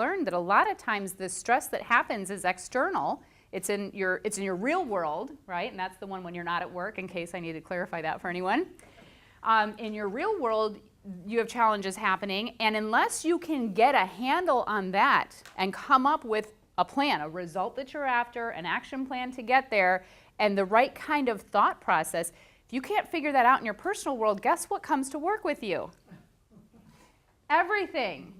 learned that a lot of times the stress that happens is external. It's in your real world, right? And that's the one when you're not at work, in case I need to clarify that for anyone. In your real world, you have challenges happening, and unless you can get a handle on that and come up with a plan, a result that you're after, an action plan to get there, and the right kind of thought process, if you can't figure that out in your personal world, guess what comes to work with you? Everything,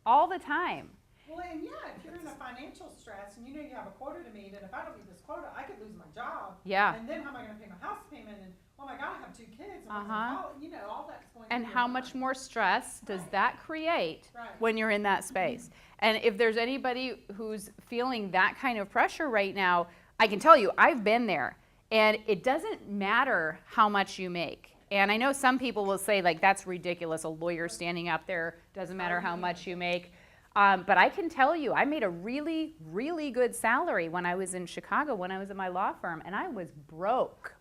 all the time. Well, and yeah, if you're in a financial stress and you know you have a quota to meet, and if I don't meet this quota, I could lose my job. Yeah. And then how am I going to pay my house payment? And oh my God, I have 2 kids. And you know, all that's going. And how much more stress does that create Right. when you're in that space? And if there's anybody who's feeling that kind of pressure right now, I can tell you, I've been there. And it doesn't matter how much you make. And I know some people will say, like, that's ridiculous, a lawyer standing up there, doesn't matter how much you make. But I can tell you, I made a really, really good salary when I was in Chicago, when I was at my law firm, and I was broke,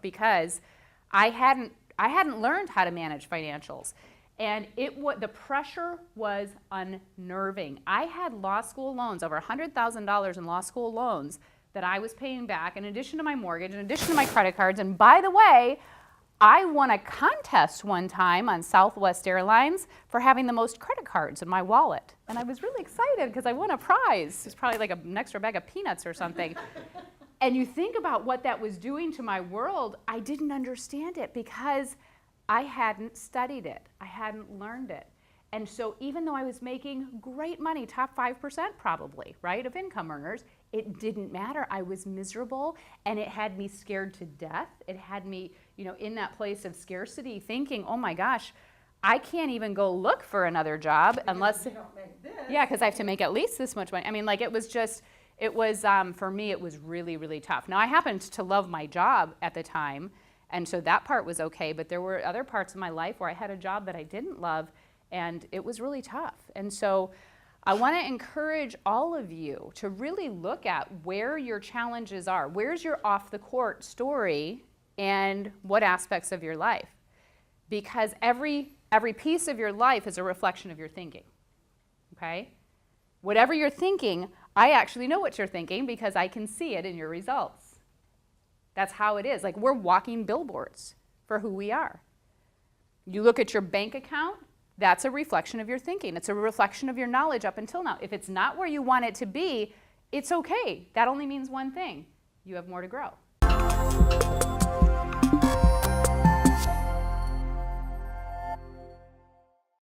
because I hadn't learned how to manage financials. And the pressure was unnerving. I had law school loans, over $100,000 in law school loans that I was paying back, in addition to my mortgage, in addition to my credit cards. And by the way, I won a contest one time on Southwest Airlines for having the most credit cards in my wallet. And I was really excited because I won a prize. It's probably like an extra bag of peanuts or something. And you think about what that was doing to my world, I didn't understand it because I hadn't studied it. I hadn't learned it. And so even though I was making great money, top 5% probably, right, of income earners, it didn't matter. I was miserable, and it had me scared to death. It had me, in that place of scarcity, thinking, oh my gosh, I can't even go look for another job unless, you don't make this. Yeah, because I have to make at least this much money. I mean, like, for me, it was really, really tough. Now, I happened to love my job at the time, and so that part was okay, but there were other parts of my life where I had a job that I didn't love, and it was really tough. And so I want to encourage all of you to really look at where your challenges are. Where's your off-the-court story and what aspects of your life? Because every piece of your life is a reflection of your thinking, okay? Whatever you're thinking, I actually know what you're thinking because I can see it in your results. That's how it is. Like, we're walking billboards for who we are. You look at your bank account, that's a reflection of your thinking. It's a reflection of your knowledge up until now. If it's not where you want it to be, it's okay. That only means one thing. You have more to grow.